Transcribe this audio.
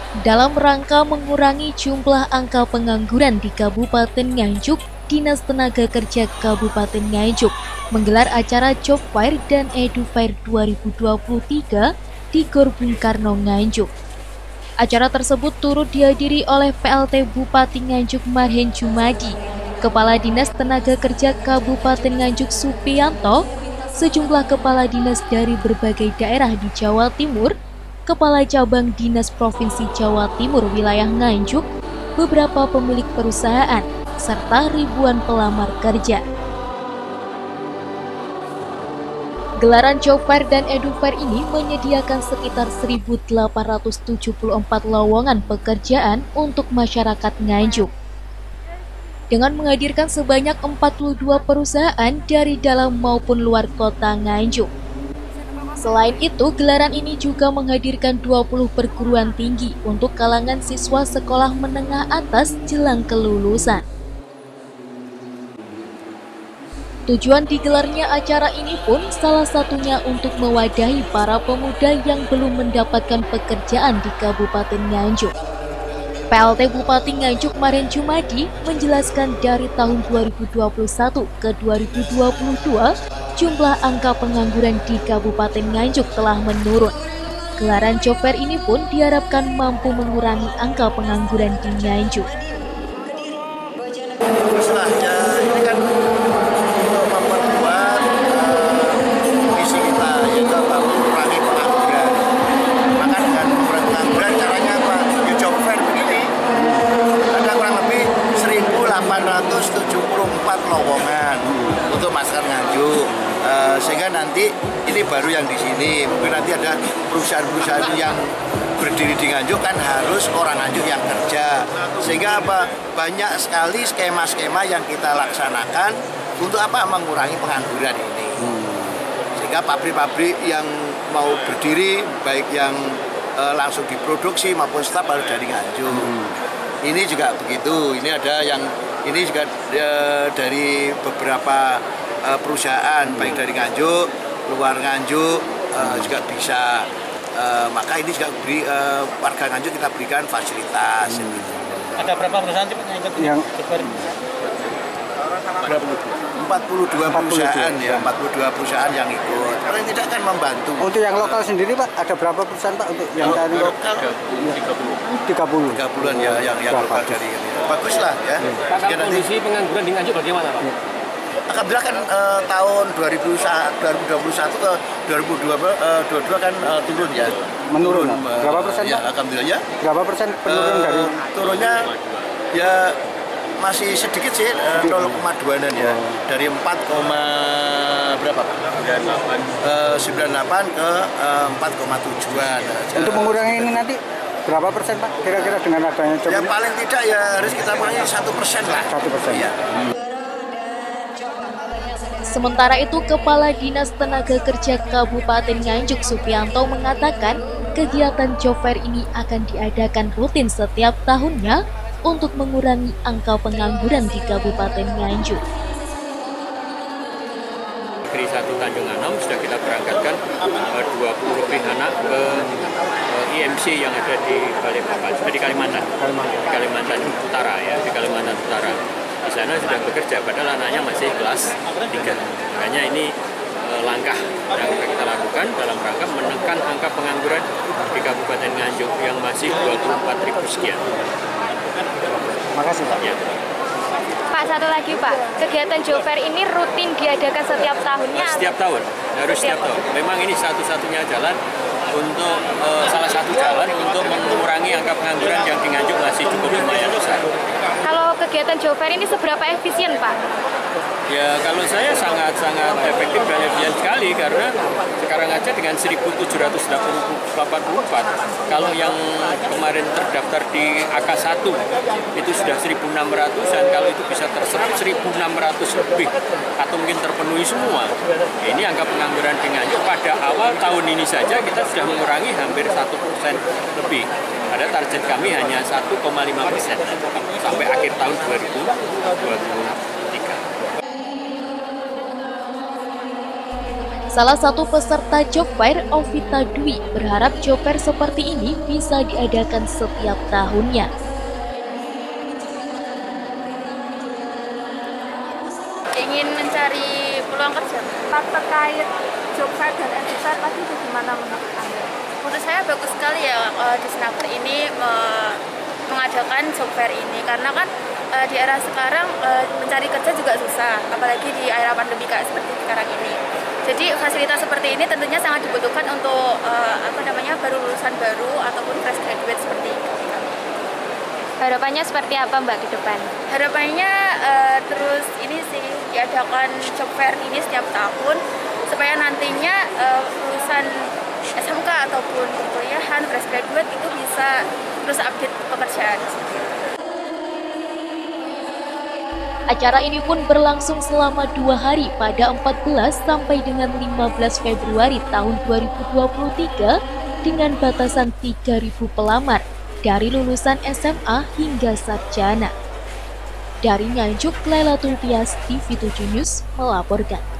Dalam rangka mengurangi jumlah angka pengangguran di Kabupaten Nganjuk, Dinas Tenaga Kerja Kabupaten Nganjuk menggelar acara Job Fair dan Edu Fair 2023 di Gor Bung Karno Nganjuk. Acara tersebut turut dihadiri oleh PLT Bupati Nganjuk Marhen Jumadi, Kepala Dinas Tenaga Kerja Kabupaten Nganjuk Supianto, sejumlah kepala dinas dari berbagai daerah di Jawa Timur, Kepala Cabang Dinas Provinsi Jawa Timur wilayah Nganjuk, beberapa pemilik perusahaan, serta ribuan pelamar kerja. Gelaran Job Fair dan Edu Fair ini menyediakan sekitar 1.874 lowongan pekerjaan untuk masyarakat Nganjuk. Dengan menghadirkan sebanyak 42 perusahaan dari dalam maupun luar kota Nganjuk. Selain itu, gelaran ini juga menghadirkan 20 perguruan tinggi untuk kalangan siswa sekolah menengah atas jelang kelulusan. Tujuan digelarnya acara ini pun salah satunya untuk mewadahi para pemuda yang belum mendapatkan pekerjaan di Kabupaten Nganjuk. PLT Bupati Nganjuk Marhen Jumadi menjelaskan dari tahun 2021 ke 2022, jumlah angka pengangguran di Kabupaten Nganjuk telah menurun. Gelaran Job Fair ini pun diharapkan mampu mengurangi angka pengangguran di Nganjuk. Setelahnya ini kan untuk memperkuat visi kita, yaitu mengurangi pengangguran. Maka dengan mengurangi pengangguran caranya apa? Di Job Fair begini ada kurang lebih 1.874 lowongan untuk masyarakat Nganjuk. Sehingga nanti ini baru yang di sini, mungkin nanti ada perusahaan-perusahaan yang berdiri di Nganjuk kan harus orang Nganjuk yang kerja. Sehingga apa? Banyak sekali skema-skema yang kita laksanakan untuk apa? Mengurangi pengangguran ini. Sehingga pabrik-pabrik yang mau berdiri, baik yang langsung diproduksi maupun staf harus dari Nganjuk. Ini juga begitu. Ini ada yang ini juga dari beberapa perusahaan baik dari Nganjuk, luar Nganjuk juga bisa. Maka ini juga beri warga Nganjuk kita berikan fasilitas. Ada berapa perusahaan yang ikut? 42 perusahaan ya, 42 perusahaan yang ikut. Paling tidak kan membantu. Untuk yang lokal sendiri Pak, ada berapa perusahaan Pak untuk yang tadi? Lokal 30-an ya yang lokal dari ini. Bagus lah ya. Pak, kondisi pengangguran di Nganjuk bagaimana Pak? Alhamdulillah kan tahun 2021 ke 2022 kan turun ya. Menurun. Berapa persen ya, Pak? Alhamdulillah ya. Berapa persen penurun dari? Turunnya ya masih sedikit sih, 0,2-an ya. Dari 4, berapa Pak? 98 ke 4,7-an. Untuk mengurangi ini nanti berapa persen Pak? Kira-kira dengan adanya coba? Ya paling tidak ya harus kita kurangi 1% lah. 1%. Ya. Sementara itu, Kepala Dinas Tenaga Kerja Kabupaten Nganjuk Supianto mengatakan kegiatan Job Fair ini akan diadakan rutin setiap tahunnya untuk mengurangi angka pengangguran di Kabupaten Nganjuk. Negeri 1 Tanjung Anam sudah kita berangkatkan 20 lebih anak ke IMC yang ada di Balikpapan, di Kalimantan Utara ya, di Kalimantan Utara. Di sana sudah bekerja, padahal anaknya masih kelas 3. Makanya ini langkah yang kita lakukan dalam rangka menekan angka pengangguran di Kabupaten Nganjuk yang masih 24.000 sekian. Makasih Pak. Ya. Pak, satu lagi Pak, kegiatan Job Fair ini rutin diadakan setiap tahunnya? Setiap tahun, harus setiap tahun. Memang ini satu-satunya jalan untuk salah satu jalan untuk mengurangi angka pengangguran yang di Nganjuk masih cukup lumayan besar. Kalau kegiatan Job Fair ini seberapa efisien Pak? Ya kalau saya sangat-sangat efektif dan efisien sekali karena sekarang aja dengan 1.784 kalau yang kemarin terdaftar di AK1 itu sudah 1.600-an, kalau itu bisa terserap 1.600 lebih atau mungkin terpenuhi semua. Ini angka pengangguran di Nganjuk pada awal tahun ini saja kita sudah mengurangi hampir 1% lebih. Ada target kami hanya 1,5% sampai akhir tahun 2023. Salah satu peserta Job Fair, Ovita Dwi, berharap Job Fair seperti ini bisa diadakan setiap tahunnya. Ingin mencari peluang kerja. Terkait Job Fair dan Edu-Fair tadi bagaimana menurut Anda? Menurut saya bagus sekali ya di Senaker ini mengadakan Job Fair ini, karena kan di era sekarang mencari kerja juga susah, apalagi di era pandemi kayak seperti sekarang ini. Jadi fasilitas seperti ini tentunya sangat dibutuhkan untuk baru lulusan baru ataupun fresh graduate seperti ini. Harapannya seperti apa Mbak ke depan? Harapannya terus ini sih diadakan Job Fair ini setiap tahun supaya nantinya lulusan SMK ataupun perkuliahan fresh graduate itu bisa terus update pekerjaan. Acara ini pun berlangsung selama 2 hari pada 14 sampai dengan 15 Februari tahun 2023 dengan batasan 3.000 pelamar dari lulusan SMA hingga sarjana. Dari Nganjuk, Lailatul Tias, TV7 News melaporkan.